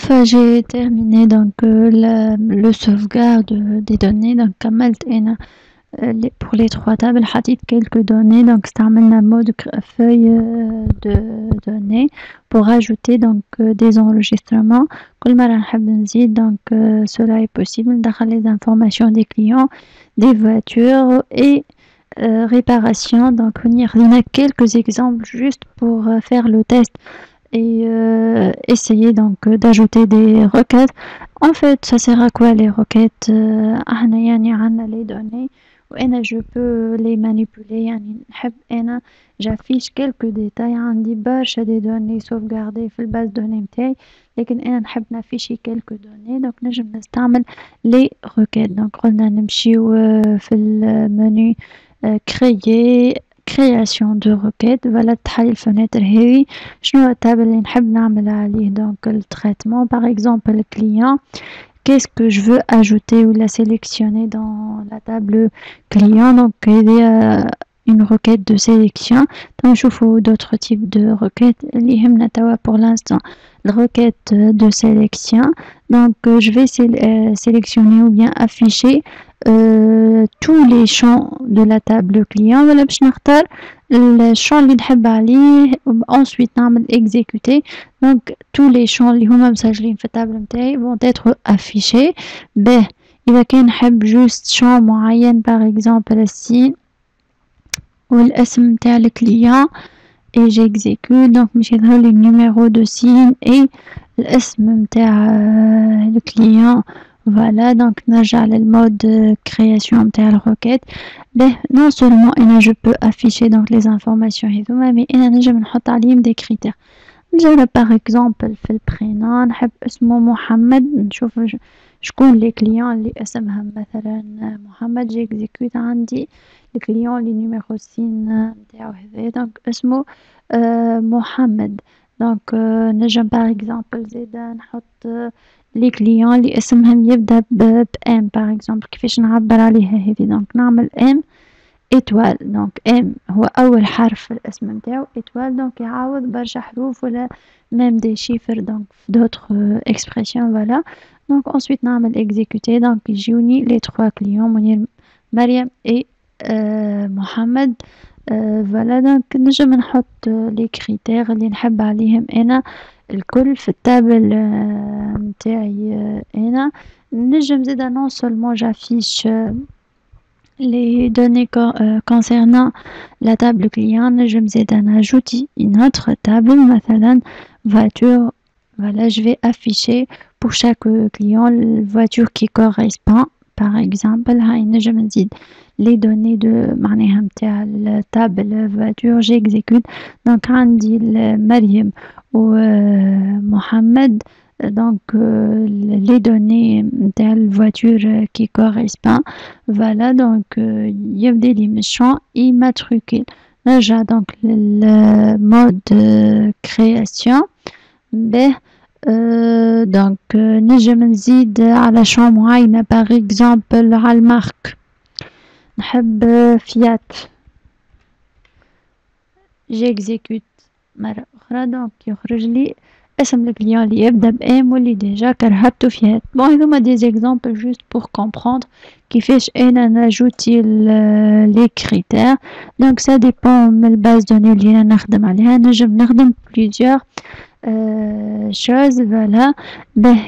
fois j'ai terminé donc le sauvegarde des données donc كملت أنا pour les trois tables حطيت quelques données donc استعملنا mode feuille de données pour ajouter donc des enregistrements كل مرة نحب نزيد donc cela est possible ندخل les informations des clients des voitures et réparation donc on a quelques exemples juste pour faire le test et essayer donc d'ajouter des requêtes. En fait, ça sert à quoi les requêtes احنا يعني عنا les données وأنا je peux les manipuler يعني نحب أنا j'affiche quelques détails عندي برشا des données sauvegardées في الباز données متاعي لكن أنا نحب نافيشي quelques données donc نجم نستعمل les requêtes donc قلنا نمشيو في المنيو créer création de requête voilà تحل الفناتر هذه شنو هو التاب اللي نحب نعمل عليه donc le traitement par exemple le client qu'est-ce que je veux ajouter ou la sélectionner dans la table client donc il y a une requête de sélection donc je trouve d'autres types de requêtes اللي يهمنا توا pour l'instant la requête de sélection donc je vais sélectionner ou bien afficher tous les champs de la table client ولا باش نختار الشامp اللي نحب عليه ensuite نعمل exécuter donc tous les champs اللي هما مسجلين في التابل متاعي vont être affichés به إذا كان نحب juste champ معين par exemple السين والاسم متاع الكليان et j'exécute donc مش يظهر لي النيميرو دو سين et الاسم متاع الكليان voilà donc نرجع للمود création متاع الروكيت به non seulement أنا je peux afficher donc les informations هذوما mais أنا نجم نحط عليهم des critères نجرب par exemple في البرينون نحب اسمه محمد نشوف شكون لي كليون اللي اسمهم مثلا محمد جيكزيكوت عندي الكليون اللي نيميرو سين نتاعو هذا دونك اسمه محمد دونك نجم par exemple زيدا نحط لي كليون اللي اسمهم يبدا ب ام par exemple كيفاش نعبر عليها هذه دونك نعمل ام étoile donc M هو أول حرف في الاسم متاعو étoile donc يعاوض برشا حروف ولا même des chiffres donc d'autres expressions voilà donc ensuite نعمل exécuter donc يجوني les trois clients منير مريم et محمد voilà donc نجم نحط les critères اللي نحب عليهم أنا الكل في التابل متاعي أنا نجم زيدا non seulement j'affiche les données concernant la table client نجم زيدا نجوتي une autre table مثلا voiture voilà je vais afficher pour chaque client la voiture qui correspond par exemple هاي نجم نزيد les données de معناها متاع التابل voiture j'exécute donc عندي مريم ومحمد donc les données de la voiture qui correspond voilà donc يبدأ لي من champ immatricule نرجع donc le mode création به donc نجم نزيد على champ معينة par exemple على المارك نحب فيات j'exécute مرة أخرى donc يخرج لي اسم الكليان اللي يبدا بام واللي ديجا كرهبته فيها بون هذوما دي زيكزامبل جوست بور كومبروندر كيفاش انا نجوتي لي كريتير دونك سا ديبون من الباز دوني اللي انا نخدم عليها نجم نخدم بليزيور شوز فوالا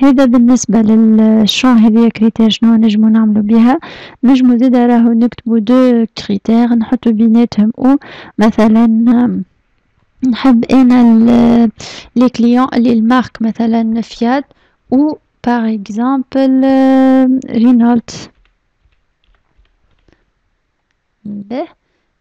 هذا بالنسبه للشون هذيا كريتير شنو نجمو نعملو بها نجمو زيدا راهو نكتبو دو كريتير نحطو بيناتهم او مثلا نحب أنا لي كليون اللي المارك مثلا فيات و باغ اكزامبل رينولت به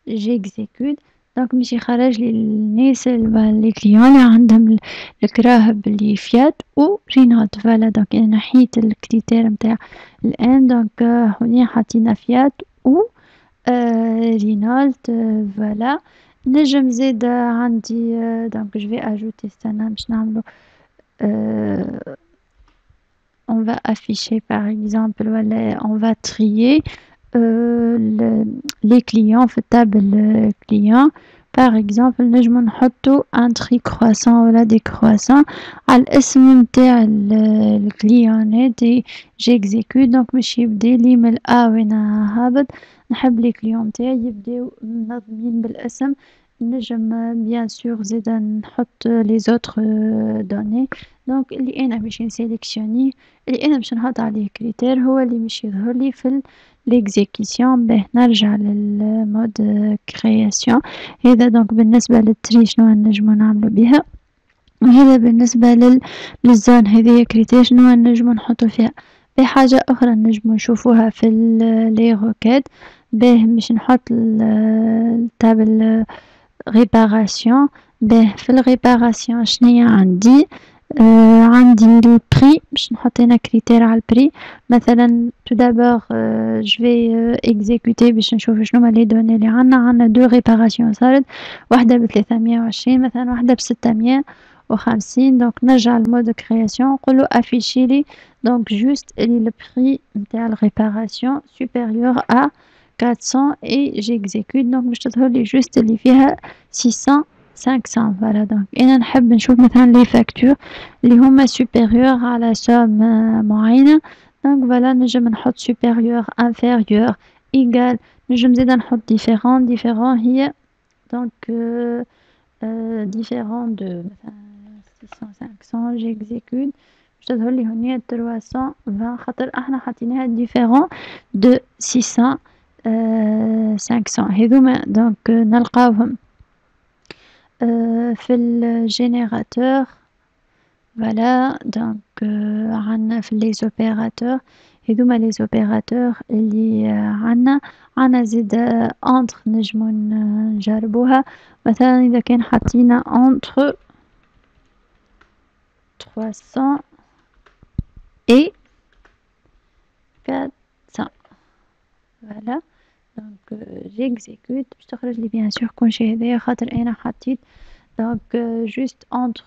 جيكزيكوت دونك مش يخرج لي الناس لي كليون اللي عندهم الكراهب اللي فيات و رينولت فوالا دونك انا نحيت الكريتير متاع الان دونك هوني حطينا فيات و رينولت فوالا نجم زيدا عندي donc je vais ajouter استنى باش نعملو on va afficher par exemple ولا on va trier les clients في table client باغ اكزومبل نجمو نحطو ان تري كرواسون ولا دي كرواسون على الاسم نتاع الكليون هادي جيكزيكوت. دونك باش يبدالي من الأ وين هابط. نحب لي كليون نتاعي يبداو منظمين بالاسم. نجم بيان سور زادا نحط لي زوتر دوني. دونك اللي انا باش نسيليكسيونيه اللي انا باش نحط عليه كريتير هو اللي باش يظهر لي في ليكزيكيسيون. باه نرجع للمود كرياسيون. هذا دونك بالنسبة للتري شنو نجمو نعملو بها. وهذا بالنسبة للزون هذه كريتير شنو نجمو نحطو فيها. بحاجة أخرى نجمو نشوفوها في لي روكيت. باه باش نحط التابل ريباراسيون. باه في الريباراسيون شنيا عندي عندي البري باش نحط هنا كريتير على البري. مثلا تو دابور جوي اكزيكوتي باش نشوف شنو هما لي دوني اللي عندنا دو ريباراسيون صارت واحدة ب320 مثلا واحدة ب650. دونك نرجع لمود كرياسيون نقولو افيشي لي دونك جوست لي البري نتاع الريباراسيون سوبيريور ا 400 et j'exécute. donc باش تظهر لي جوست اللي فيها 600 500. فوالا دونك انا نحب نشوف مثلا لي فاكتور اللي هما سوبيريور على سوم معينه. دونك فوالا نجم نحط سوبيريور انفيريور ايغال. نجم زادا نحط ديفيرون هي دونك ديفيرون دو مثلا 600 500 j'exécute باش تظهر لي هنا 320 خاطر احنا حاطينها ديفيرون دو 600 500 هذوما. دونك نلقاوهم في الجينيراتور. فوالا دونك عندنا في لي زوبيراتور هذوما لي زوبيراتور اللي عندنا زيد انتر نجمو نجربوها. مثلا اذا كان حطينا انتر 300 et 400. فوالا دونك جيكزيكوت باش تخرج لي بيان سور كلشي هذايا خاطر انا حطيت دونك جوست انتر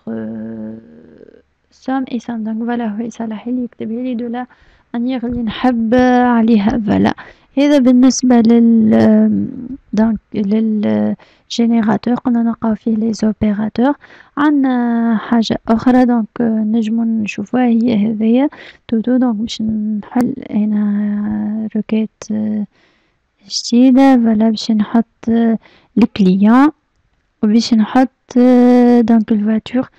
سوم اي سوم. دونك فوالا هو يصلح لي يكتب لي دو لا مانيير اللي نحب عليها. فوالا هذا بالنسبة دونك للجينيراتور قلنا نلقاو فيه لي زوبيراتور. عندنا حاجة أخرى دونك نجمو نشوفوها هي هذيا توتو. دونك باش نحل هنا روكيت جديدة. فوالا باش نحط الكليون وباش نحط دونك الفواتور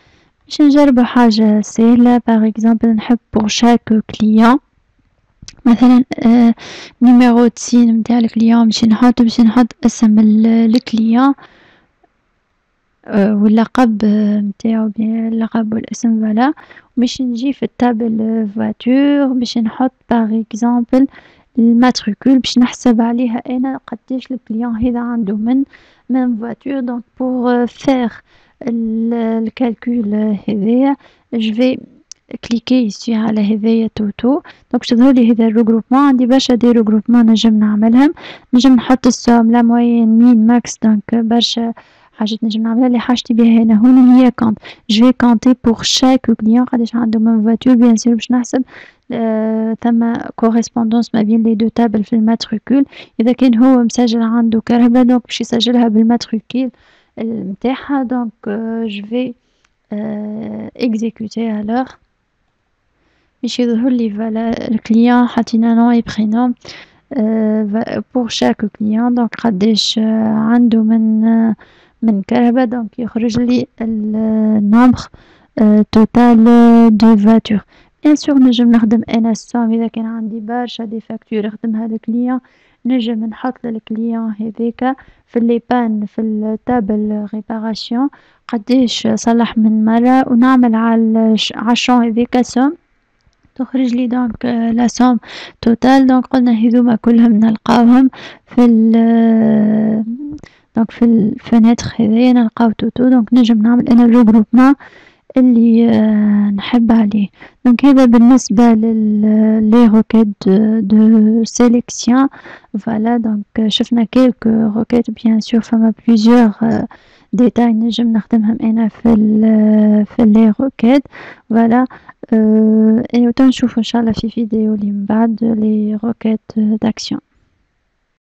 باش نجربو حاجة سهلة. باغ اكزومبل نحب بور شاك كليون مثلا نيميرو تسين نتاع الكليون باش نحط اسم الكليون واللقب نتاعو اللقب والاسم. فوالا باش نجي في التابل فواتور باش نحط باغ اكزومبل الماتريكول باش نحسب عليها انا قداش الكليون هذا عنده من فواتور. دونك بور فير الكالكول هذايا جو كليكي يسي على هذايا توتو. دونك باش تظهر لي هذا الريغروبمون. عندي برشا دي ريغروبمون نجم نعملهم. نجم نحط السوم لا موين مين ماكس. دونك برشا حاجات نجم نعملها. اللي حاجتي بها هنا هي كونت جو كونتي بور شاك كليون قداش عنده من فواتور. بيان سور باش نحسب ثم كوريسبوندونس ما بين لي دو تابل في الماتريكول. اذا كان هو مسجل عنده كرهبة دونك باش يسجلها بالماتريكول نتاعها. دونك جو في اكزيكوتي الوغ باش يظهر لي فوالا الكليون حطينا نون اي برينوم بور شاك كليون. دونك قداش عنده من كرهبة. دونك يخرج لي النومبر توتال دو فواتور. بيان سور نجم نخدم انا السوم اذا كان عندي برشا دي فاكتور نخدمها للكليون. نجم نحط للكليون هذاك في لي بان في التابل ريباراسيون قداش صلح من مرة ونعمل على الشون هذاك سوم تخرج لي دونك لا سوم توتال. دونك قلنا هذوما كلهم نلقاوهم في دونك في الفناتر هذايا نلقاو توتو. دونك نجم نعمل انا الريغروبمون اللي نحب عليه. دونك هذا بالنسبة لي روكيت دو سيليكسيون. فوالا دونك شفنا كيلك روكيت بيان سور فما بليزيور ديتاي نجم نخدمهم انا في لي روكيت. فوالا اي نشوفو ان شاء الله في فيديو اللي من بعد لي روكيت داكسيون.